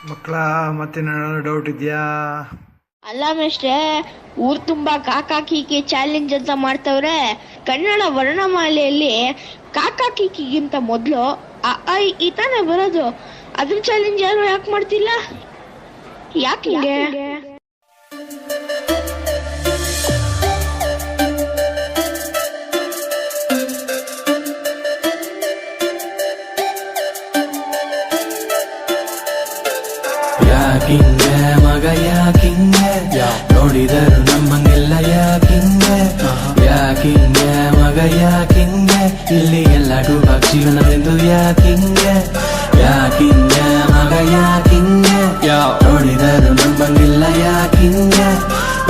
ಮಕ್ಕಳ ಮತ್ತೇನಾದ್ರು ಡೌಟ್ ಇದೆಯಾ? ಅಲ್ಲ ಮೇಷ್ಟ್ರೆ, ಊರ್ ತುಂಬಾ ಕಾಕಾ ಕೀಕಿ ಚಾಲೆಂಜ್ ಅಂತ ಮಾಡ್ತವ್ರೆ. ಕನ್ನಡ ವರ್ಣಮಾಲೆಯಲ್ಲಿ ಕಾಕಾ ಕೀಕಿಗಿಂತ ಮೊದ್ಲು ಅ ಆ ಇ ತಾನೇ ಬರೋದು. ಅದ್ರ ಚಾಲೆಂಜ್ ಯಾರು ಯಾಕೆ ಮಾಡ್ತಿಲ್ಲ? ಯಾಕೆ? ಯಾಕಿಂಗೆ ಮಗ ಯಾಕಿಂಗೆ ನೋಡಿದರು ನಮ್ಮಂಗೆಲ್ಲ ಯಾಕಿಂಗೆ ಯಾಕಿಂಗೆ ಮಗ ಯಾಕಿಂಗೆ ಇಲ್ಲಿ ಎಲ್ಲ ಡೂಬಾಗ್ ಜೀವನವೆಂದು ಯಾಕಿಂಗೆ ಯಾಕಿಂಗೆ ಮಗ ಯಾಕಿಂಗೆ ನೋಡಿದರು ನಮ್ಮಂಗೆಲ್ಲ ಯಾಕಿಂಗೆ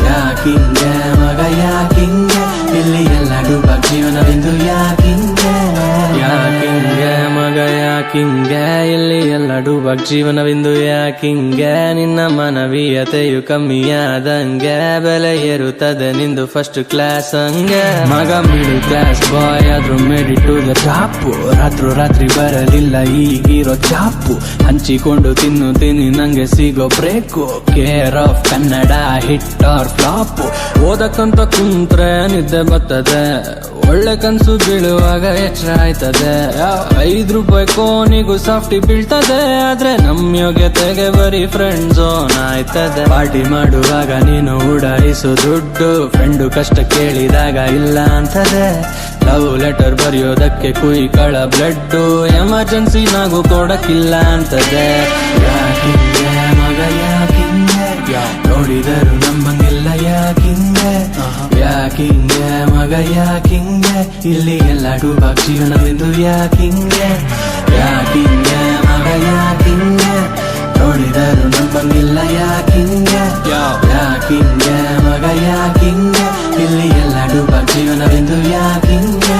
ಯಾಕಿಂಗೆ ಮಗ ಯಾಕಿಂಗೆ ಇಲ್ಲಿ ಎಲ್ಲ ಡೂಬಾಗ್ ಜೀವನವೆಂದು ಯಾಕಿಂಗೆ ಯಾಕಿಂಗೆ ಮಗ ಯಾಕಿಂಗೆ ಇಲ್ಲಿ ಎಲ್ಲ ಡೂಬಾಗ್ ಜೀವನವೆಂದು ಯಾಕಿಂಗೆ ನಿನ್ನ ಮಾನವೀಯತೆಯು ಕಮ್ಮಿಯಾದಂಗೆ ಬೆಲೆ ಏರುತ್ತದೆ ನಿಂದು ಫಸ್ಟ್ ಕ್ಲಾಸ್ ಹಂಗೆ ಮಗ ಮಿಡಲ್ ಕ್ಲಾಸ್ ಬಾಯ್ ಆದ್ರೂ ಮೇಡಿ ಟು ದ ಟಾಪು ರಾತ್ರಿ ಬರಲಿಲ್ಲ ಈಗಿರೋ ಚಾಪು ಹಂಚಿಕೊಂಡು ತಿನ್ನುತ್ತೀನಿ ನಂಗೆ ಸಿಗೋ break care of Kannada hit or flop ಓದಕ್ಕಂತ ಕುಂತ್ರೆ ನಿದ್ದೆ ಬರ್ತದೆ ಒಳ್ಳೆ ಕನ್ಸು ಬೀಳುವಾಗ ಎಚ್ಚರ ಆಯ್ತದೆ 5 ರೂಪಾಯಿ ಕೋನಿಗೂ ಸಾಫ್ಟಿ ಬೀಳ್ತದೆ ಆದ್ರೆ ನಮ್ ಯೋಗ್ಯತೆಗೆ ಬರೀ ಫ್ರೆಂಡ್ ಝೋನ್ ಆಯ್ತದೆ ಪಾರ್ಟಿ ಮಾಡುವಾಗ ನೀನು ಉಡಾಯಿಸು ದುಡ್ಡು ಫ್ರೆಂಡು ಕಷ್ಟ ಕೇಳಿದಾಗ ಇಲ್ಲ ಅಂತದೆ ಲವ್ ಲೆಟರ್ ಬರೆಯೋದಕ್ಕೆ ಕುಯ್ಕಳ ಬ್ಲಡ್ ಎಮರ್ಜೆನ್ಸಿ ನಾಗೂ ಕೊಡಕ್ಕಿಲ್ಲ ಅಂತದೆ ಯಾಕಿಂಗೆ ಮಗ ಯಾಕಿಂಗೆ ನೋಡಿದರು ನಮ್ಮಂಗೆಲ್ಲ ಯಾಕಿಂಗೆ ಯಾಕಿಂಗೆ ಮಗ ಯಾಕಿಂಗೆ ಇಲ್ಲಿ ಎಲ್ಲ ಡೂಬಾಗ್ ಜೀವನವೆಂದು ಯಾಕಿಂಗೆ ಯಾಕಿಂಗೆ ಮಗ ಯಾಕಿಂಗೆ ನೋಡಿದರು ನಮ್ಮಂಗೆಲ್ಲ ಯಾಕಿಂಗೆ ಯಾಕಿಂಗೆ ಮಗ ಯಾಕಿಂಗೆ ಇಲ್ಲಿ ಎಲ್ಲ ಡೂಬಾಗ್ ಜೀವನವೆಂದು ಯಾಕಿಂಗೆ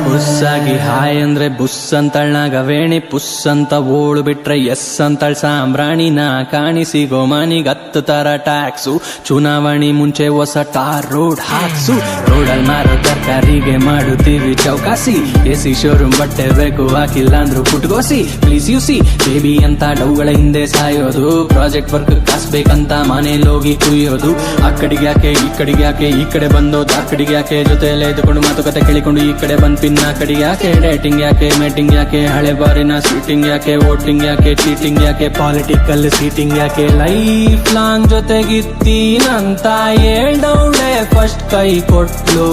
ಬುಸ್ಸಾಗಿ ಹಾಯ್ ಅಂದ್ರೆ ಬುಸ್ ಅಂತಳ್ನಾಗ ವೇಣಿ ಪುಸ್ ಅಂತ ಓಳು ಬಿಟ್ರೆ ಎಸ್ ಅಂತಳ್ ಸಾಂಬ್ರಾಣಿನ ಕಾಣಿಸಿಗೋ ಮನಿಗ್ 10 ತರ ಟ್ಯಾಕ್ಸು ಚುನಾವಣೆ ಮುಂಚೆ ಹೊಸ ಟಾರ್ ರೋಡ್ ಹಾಕ್ಸು ರೋಡಲ್ ಮಾರೋ ತರಕಾರಿಗೆ ಮಾಡುತ್ತೀವಿ ಚೌಕಾಸಿ ಎಸಿ ಶೋರೂಮ್ ಬಟ್ಟೆ ಬೇಕು ಹಾಕಿಲ್ಲ ಅಂದ್ರು ಪುಟ್ಗೋಸಿ ಪ್ಲೀಸ್ ಯೂಸಿ ಬೇಬಿ ಅಂತ ಡೌಗಳ ಹಿಂದೆ ಸಾಯೋದು ಪ್ರಾಜೆಕ್ಟ್ ವರ್ಕ್ ಕಾಸ್ಬೇಕಂತ ಮನೇಲಿ ಹೋಗಿ ಕುಯ್ಯೋದು ಆ ಕಡೆಗೆ ಯಾಕೆ ಈ ಕಡೆಗೆ ಯಾಕೆ ಈ ಕಡೆ ಬಂದೋದು ಆ ಕಡೆಗೆ ಯಾಕೆ ಜೊತೆಯಲ್ಲೇ ಇದ್ದುಕೊಂಡು ಮಾತುಕತೆ ಕೇಳಿಕೊಂಡು ಈ ಕಡೆ ಬಂದ್ ಪಿನ್ನ ಕಡೆಗೆ ಯಾಕೆ ಡೇಟಿಂಗ್ ಯಾಕೆ ಮೇಟಿಂಗ್ ಯಾಕೆ ಹಳೆ ಬಾರಿನ ಸ್ವೀಟಿಂಗ್ ಯಾಕೆ ವೋಟಿಂಗ್ ಯಾಕೆ ಚೀಟಿಂಗ್ ಯಾಕೆ ಪಾಲಿಟಿಕಲ್ ಸೀಟಿಂಗ್ ಯಾಕೆ ಲೈಫ್ ಲಾಂಗ್ ಜೊತೆಗಿತ್ತೀನಂತ ಹೇಳ್ದವಳೆ ಫಸ್ಟ್ ಕೈ ಕೊಟ್ಲು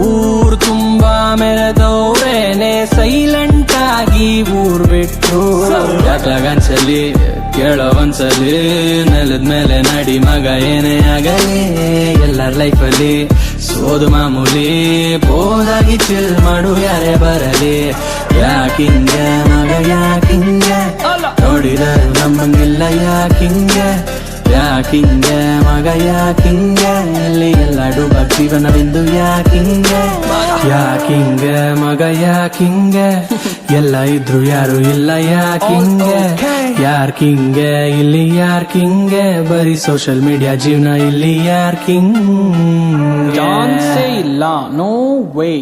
ಊರ್ ತುಂಬಾ ಮೆರೆದವ್ರೇನೆ ಸೈಲೆಂಟ್ ಆಗಿ ಊರ್ ಬಿಟ್ರು ಯಾಕ್ಲಾಗನ್ಸಲಿ ಕೇಳೋ ಒಂದ್ಸಲಿ ನೆಲದ ಮೇಲೆ ನಡಿ ಮಗ ಏನೇ ಆಗಲಿ ಎಲ್ಲರ ಲೈಫಲ್ಲಿ ಸೋದು ಮಾಮೂಲಿ ಬೋದಾಗಿ ಚಿಲ್ ಮಾಡು ಯಾರೇ ಬರಲಿ ಯಾಕಿಂಗೆ ಮಗ ಯಾಕಿಂಗೆ ನೋಡಿದರು ನಮ್ಮಂಗಿಲ್ಲ ಯಾಕಿಂಗೆ ಯಾಕಿಂಗೆ ಮಗ ಯಾಕಿಂಗೆ ಇಲ್ಲಿ ಎಲ್ಲ ಡೂಬಾಗ್ ಜೀವನವೆಂದು ಯಾಕಿಂಗೆ ಯಾಕಿಂಗೆ ಮಗ ಯಾಕಿಂಗೆ ಎಲ್ಲ ಇದ್ರು ಯಾರು ಇಲ್ಲ ಯಾಕಿಂಗೆ ಯಾರ್ಕಿಂಗೆ ಇಲ್ಲಿ ಯಾರ್ಕಿಂಗೆ ಬರೀ ಸೋಷಿಯಲ್ ಮೀಡಿಯಾ ಜೀವನ ಇಲ್ಲಿ ಯಾರ್ಕಿಂಗ್ ಇಲ್ಲ ನೋ ವೇ